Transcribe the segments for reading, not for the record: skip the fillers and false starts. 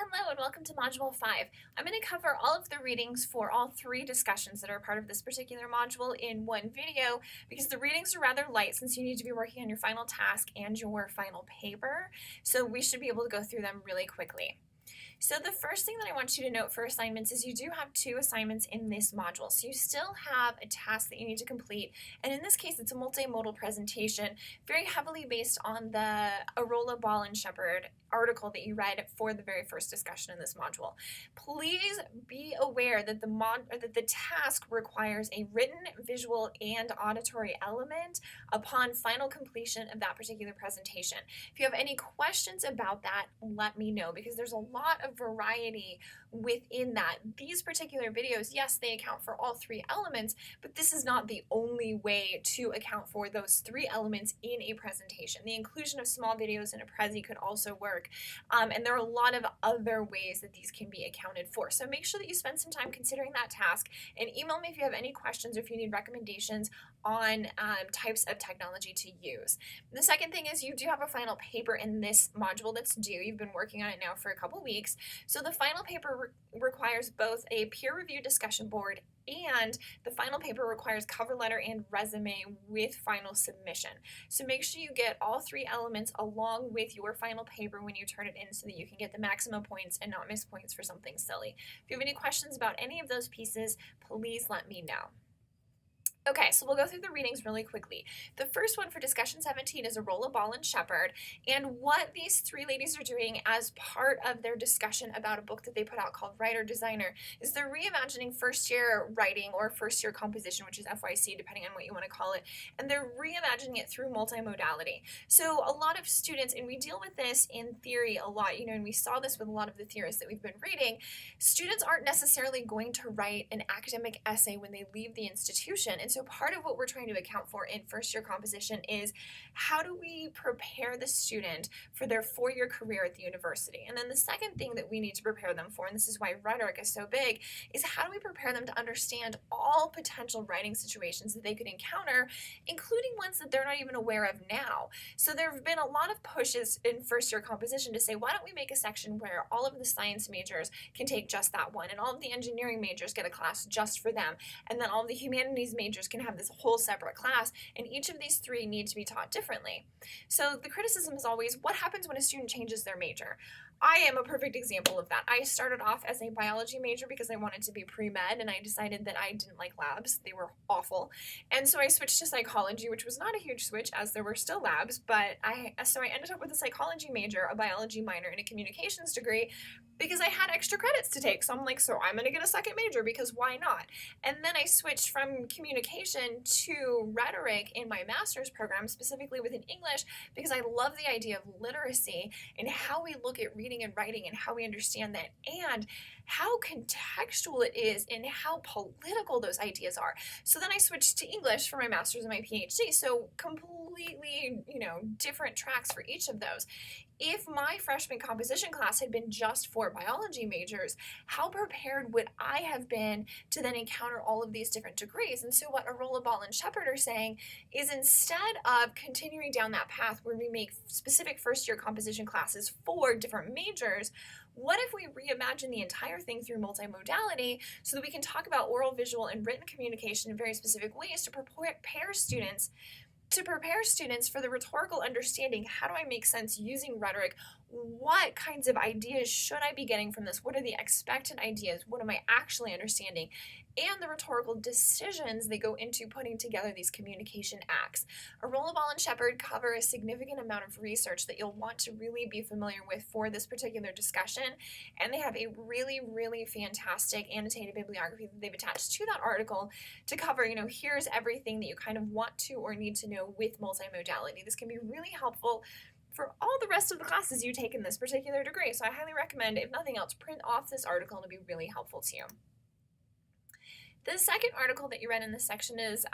Hello and welcome to Module 5. I'm going to cover all of the readings for all three discussions that are part of this particular module in one video because the readings are rather light since you need to be working on your final task and your final paper, so we should be able to go through them really quickly. So the first thing that I want you to note for assignments is you do have two assignments in this module. So you still have a task that you need to complete, and in this case it's a multimodal presentation very heavily based on the Arola Ball and Shepherd article that you read for the very first discussion in this module. Please be aware that the task requires a written, visual, and auditory element upon final completion of that particular presentation. If you have any questions about that, let me know because there's a lot of variety within that. These particular videos, yes, they account for all three elements, but this is not the only way to account for those three elements in a presentation. The inclusion of small videos in a Prezi could also work, and there are a lot of other ways that these can be accounted for. So make sure that you spend some time considering that task and email me if you have any questions or if you need recommendations on types of technology to use. The second thing is you do have a final paper in this module that's due. You've been working on it now for a couple weeks. So the final paper requires both a peer review discussion board and the final paper requires cover letter and resume with final submission. So make sure you get all three elements along with your final paper when you turn it in so that you can get the maximum points and not miss points for something silly. If you have any questions about any of those pieces, please let me know. Okay, so we'll go through the readings really quickly. The first one for discussion 17 is Arola Ball and Shepherd, and what these three ladies are doing as part of their discussion about a book that they put out called Writer Designer is they're reimagining first year writing or first year composition, which is FYC depending on what you want to call it, and they're reimagining it through multimodality. So a lot of students, and we deal with this in theory a lot, and we saw this with a lot of the theorists that we've been reading, students aren't necessarily going to write an academic essay when they leave the institution. And so part of what we're trying to account for in first year composition is how do we prepare the student for their four-year career at the university? And then the second thing that we need to prepare them for, and this is why rhetoric is so big, is how do we prepare them to understand all potential writing situations that they could encounter, including ones that they're not even aware of now. So there have been a lot of pushes in first year composition to say, why don't we make a section where all of the science majors can take just that one, and all of the engineering majors get a class just for them, and then all of the humanities majors can have this whole separate class, and each of these three need to be taught differently. So the criticism is always, what happens when a student changes their major? I am a perfect example of that. I started off as a biology major because I wanted to be pre-med, and I decided that I didn't like labs. They were awful. And so I switched to psychology, which was not a huge switch as there were still labs, but I ended up with a psychology major, a biology minor, and a communications degree because I had extra credits to take. So I'm like, so I'm going to get a second major because why not? And then I switched from communication to rhetoric in my master's program, specifically within English, because I love the idea of literacy and how we look at reading and writing and how we understand that and how contextual it is and how political those ideas are. So then I switched to English for my master's and my PhD. So completely, different tracks for each of those. If my freshman composition class had been just for biology majors, how prepared would I have been to then encounter all of these different degrees? And so what Arola Ball and Shepherd are saying is instead of continuing down that path where we make specific first year composition classes for different majors, what if we reimagine the entire thing through multimodality so that we can talk about oral, visual, and written communication in very specific ways to prepare students for the rhetorical understanding. How do I make sense using rhetoric? What kinds of ideas should I be getting from this? What are the expected ideas? What am I actually understanding? And the rhetorical decisions that go into putting together these communication acts. Arola Ball and Shepherd cover a significant amount of research that you'll want to really be familiar with for this particular discussion, and they have a really, really fantastic annotated bibliography that they've attached to that article to cover, here's everything that you kind of want to or need to know with multimodality. This can be really helpful for all the rest of the classes you take in this particular degree. So I highly recommend, if nothing else, print off this article. It'll be really helpful to you. The second article that you read in this section is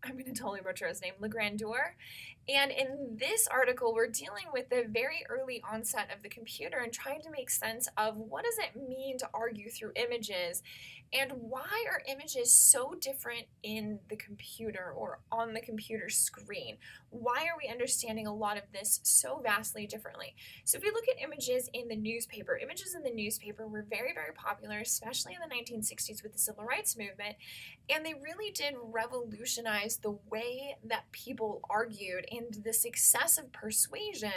I'm going to totally butcher his name, Legrandeur. And in this article, we're dealing with the very early onset of the computer and trying to make sense of what does it mean to argue through images, and why are images so different in the computer or on the computer screen? Why are we understanding a lot of this so vastly differently? So if we look at images in the newspaper, images in the newspaper were very, very popular, especially in the 1960s with the Civil Rights Movement, and they really did revolutionize the way that people argued and the success of persuasion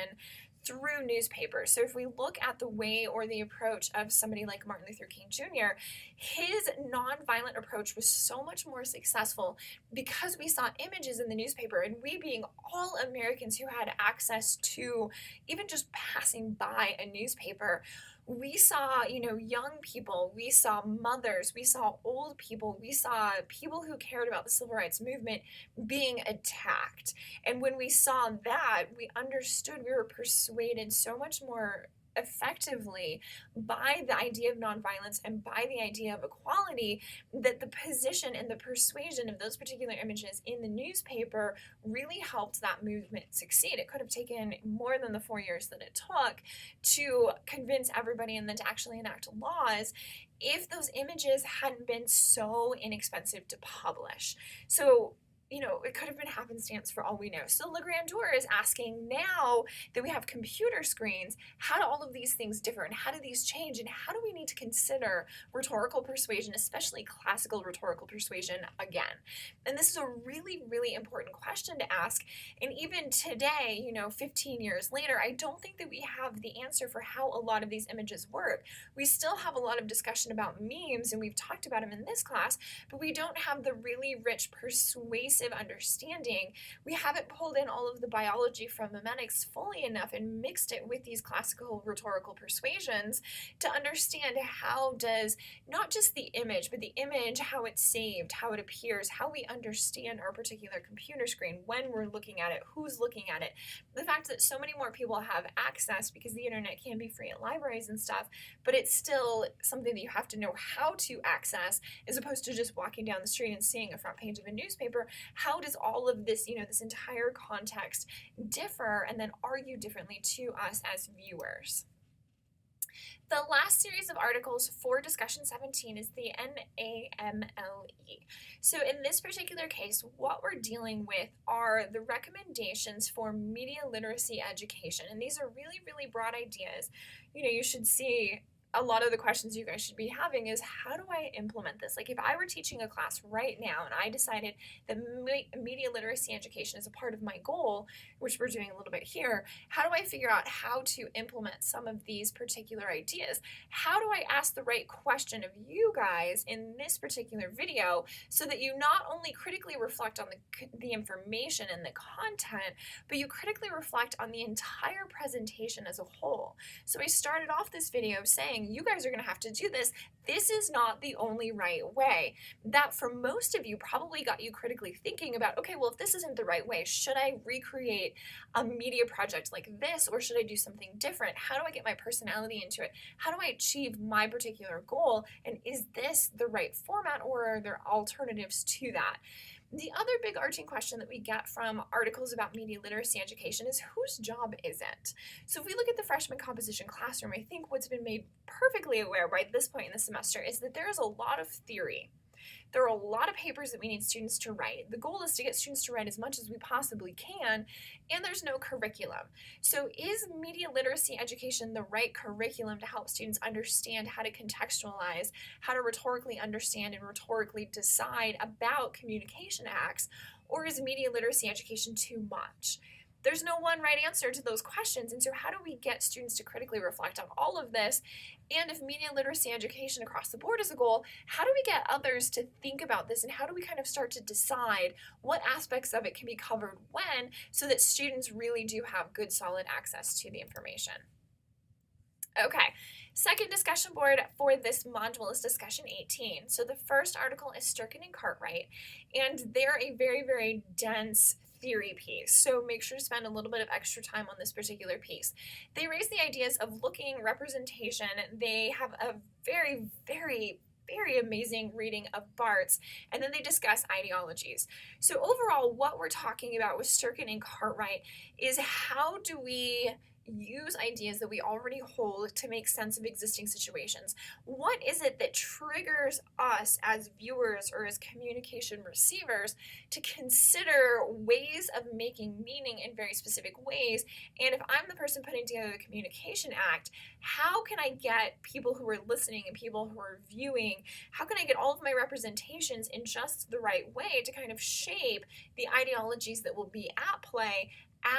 through newspapers. So if we look at the way or the approach of somebody like Martin Luther King Jr., his nonviolent approach was so much more successful because we saw images in the newspaper, and we being all Americans who had access to even just passing by a newspaper, we saw, young people, we saw mothers, we saw old people, we saw people who cared about the civil rights movement being attacked. And when we saw that, we understood, we were persuaded so much more effectively by the idea of nonviolence and by the idea of equality, that the position and the persuasion of those particular images in the newspaper really helped that movement succeed. It could have taken more than the 4 years that it took to convince everybody and then to actually enact laws if those images hadn't been so inexpensive to publish. So it could have been happenstance for all we know. So Legrandeur is asking, now that we have computer screens, how do all of these things differ, and how do these change, and how do we need to consider rhetorical persuasion, especially classical rhetorical persuasion, again? And this is a really, really important question to ask. And even today, 15 years later, I don't think that we have the answer for how a lot of these images work. We still have a lot of discussion about memes, and we've talked about them in this class, but we don't have the really rich persuasive understanding. We haven't pulled in all of the biology from memetics fully enough and mixed it with these classical rhetorical persuasions to understand how does not just the image, but the image, how it's saved, how it appears, how we understand our particular computer screen when we're looking at it, who's looking at it. The fact that so many more people have access because the internet can be free at libraries and stuff, but it's still something that you have to know how to access as opposed to just walking down the street and seeing a front page of a newspaper. How does all of this, this entire context differ and then argue differently to us as viewers? The last series of articles for discussion 17 is the NAMLE. So in this particular case, what we're dealing with are the recommendations for media literacy education. And these are really, really broad ideas. You should see a lot of the questions you guys should be having is, how do I implement this? Like if I were teaching a class right now and I decided that media literacy education is a part of my goal, which we're doing a little bit here, how do I figure out how to implement some of these particular ideas? How do I ask the right question of you guys in this particular video so that you not only critically reflect on the information and the content, but you critically reflect on the entire presentation as a whole? So I started off this video saying, you guys are going to have to do this. This is not the only right way. That for most of you probably got you critically thinking about, okay, well, if this isn't the right way, should I recreate a media project like this, or should I do something different? How do I get my personality into it? How do I achieve my particular goal? And is this the right format, or are there alternatives to that? The other big arching question that we get from articles about media literacy education is, whose job is it? So if we look at the freshman composition classroom, I think what's been made perfectly aware by this point in the semester is that there is a lot of theory. There are a lot of papers that we need students to write. The goal is to get students to write as much as we possibly can, and there's no curriculum. So is media literacy education the right curriculum to help students understand how to contextualize, how to rhetorically understand and rhetorically decide about communication acts, or is media literacy education too much? There's no one right answer to those questions, and so how do we get students to critically reflect on all of this? And if media literacy education across the board is a goal, how do we get others to think about this, and how do we kind of start to decide what aspects of it can be covered when, so that students really do have good, solid access to the information? Okay, second discussion board for this module is discussion 18. So the first article is Sturkin and Cartwright, and they're a very, very dense theory piece, so make sure to spend a little bit of extra time on this particular piece. They raise the ideas of looking representation. They have a very, very very amazing reading of Barthes, and then they discuss ideologies. So overall, what we're talking about with Sturkin and Cartwright is how do we use ideas that we already hold to make sense of existing situations? What is it that triggers us as viewers or as communication receivers to consider ways of making meaning in very specific ways? And if I'm the person putting together the communication act, how can I get people who are listening and people who are viewing, how can I get all of my representations in just the right way to kind of shape the ideologies that will be at play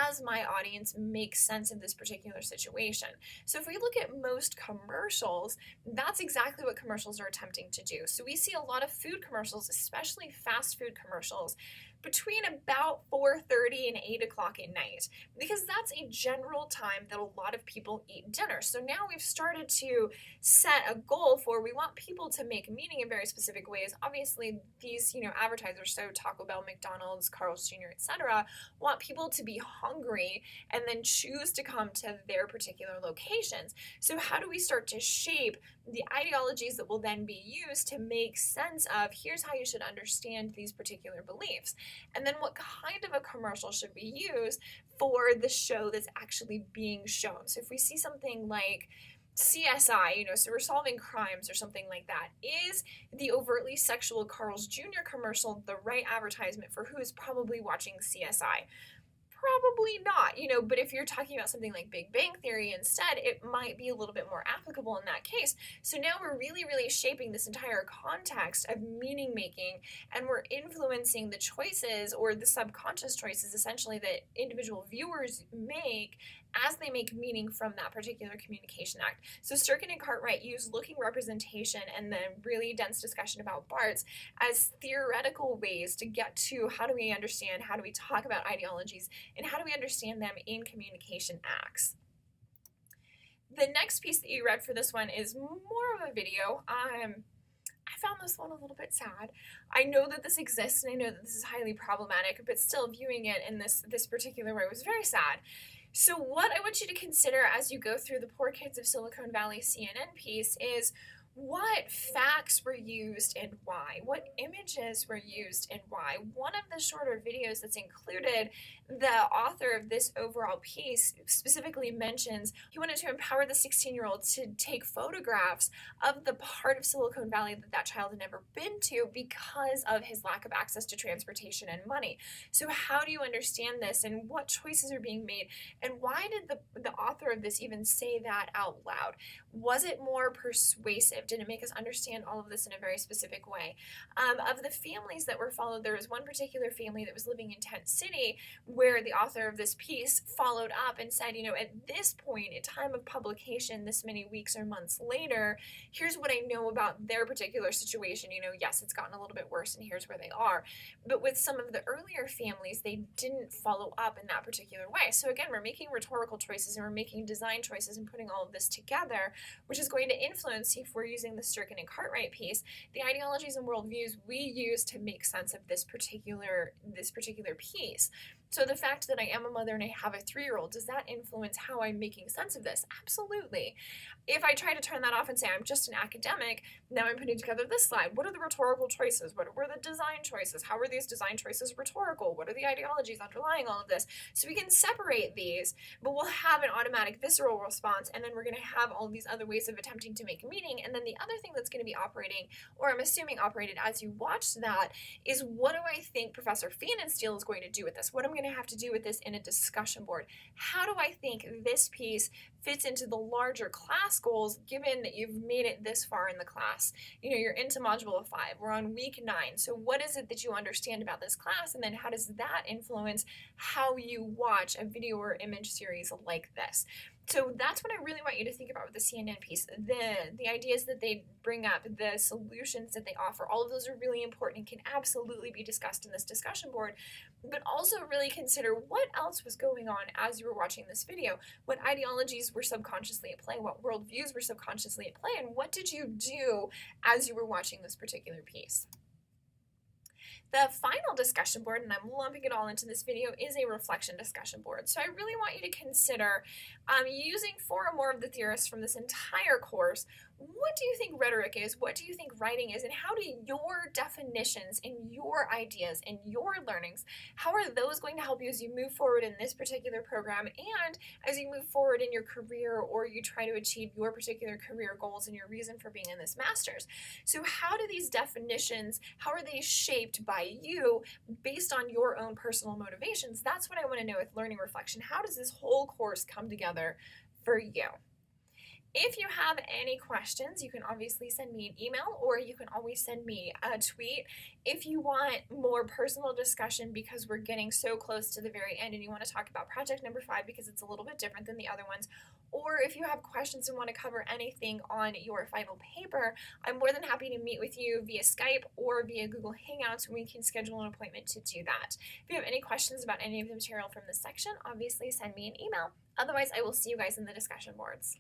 as my audience makes sense of this particular situation? So if we look at most commercials, that's exactly what commercials are attempting to do. So we see a lot of food commercials, especially fast food commercials, between about 4:30 and 8 o'clock at night, because that's a general time that a lot of people eat dinner. So now we've started to set a goal for, we want people to make meaning in very specific ways. Obviously, these advertisers, so Taco Bell, McDonald's, Carl's Jr., etc., want people to be hungry and then choose to come to their particular locations. So how do we start to shape the ideologies that will then be used to make sense of, here's how you should understand these particular beliefs? And then what kind of a commercial should we use for the show that's actually being shown? So if we see something like CSI, so we're solving crimes or something like that, is the overtly sexual Carl's Jr. commercial the right advertisement for who is probably watching CSI? Probably not, but if you're talking about something like Big Bang Theory instead, it might be a little bit more applicable in that case. So now we're really, really shaping this entire context of meaning making, and we're influencing the choices or the subconscious choices essentially that individual viewers make as they make meaning from that particular communication act. So Sturkin and Cartwright use looking representation and then really dense discussion about Barthes as theoretical ways to get to how do we understand, how do we talk about ideologies, and how do we understand them in communication acts. The next piece that you read for this one is more of a video. I found this one a little bit sad. I know that this exists and I know that this is highly problematic, but still viewing it in this particular way was very sad. So what I want you to consider as you go through the Poor Kids of Silicon Valley CNN piece is what facts were used and why, what images were used and why. One of the shorter videos that's included, the author of this overall piece specifically mentions he wanted to empower the 16-year-old to take photographs of the part of Silicon Valley that child had never been to because of his lack of access to transportation and money. So how do you understand this, and what choices are being made, and why did the author of this even say that out loud? Was it more persuasive? Did it make us understand all of this in a very specific way? Of the families that were followed, there was one particular family that was living in Tent City where the author of this piece followed up and said, at this point, at time of publication, this many weeks or months later, here's what I know about their particular situation. Yes, it's gotten a little bit worse and here's where they are. But with some of the earlier families, they didn't follow up in that particular way. So again, we're making rhetorical choices and we're making design choices and putting all of this together, which is going to influence, if we're using the Sturkin and Cartwright piece, the ideologies and worldviews we use to make sense of this particular piece. So the fact that I am a mother and I have a 3-year-old, does that influence how I'm making sense of this? Absolutely. If I try to turn that off and say I'm just an academic, now I'm putting together this slide. What are the rhetorical choices? What were the design choices? How are these design choices rhetorical? What are the ideologies underlying all of this? So we can separate these, but we'll have an automatic visceral response, and then we're going to have all these other ways of attempting to make meaning. And then the other thing that's going to be operating, or I'm assuming operated as you watch that, is what do I think Professor Pfannenstiel is going to do with this? What am I going to have to do with this in a discussion board? How do I think this piece fits into the larger class goals, given that you've made it this far in the class? You're into module 5. We're on week 9. So what is it that you understand about this class? And then how does that influence how you watch a video or image series like this? So that's what I really want you to think about with the CNN piece. The ideas that they bring up, the solutions that they offer, all of those are really important and can absolutely be discussed in this discussion board. But also really consider what else was going on as you were watching this video. What ideologies were subconsciously at play? What worldviews were subconsciously at play? And what did you do as you were watching this particular piece? The final discussion board, and I'm lumping it all into this video, is a reflection discussion board. So I really want you to consider using 4 or more of the theorists from this entire course. what do you think rhetoric is? What do you think writing is? And how do your definitions and your ideas and your learnings, how are those going to help you as you move forward in this particular program and as you move forward in your career or you try to achieve your particular career goals and your reason for being in this master's? So how do these definitions, how are they shaped by you based on your own personal motivations? That's what I want to know with learning reflection. How does this whole course come together for you? If you have any questions, you can obviously send me an email or you can always send me a tweet. If you want more personal discussion because we're getting so close to the very end and you want to talk about project number 5 because it's a little bit different than the other ones, or if you have questions and want to cover anything on your final paper, I'm more than happy to meet with you via Skype or via Google Hangouts and we can schedule an appointment to do that. If you have any questions about any of the material from this section, obviously send me an email. Otherwise, I will see you guys in the discussion boards.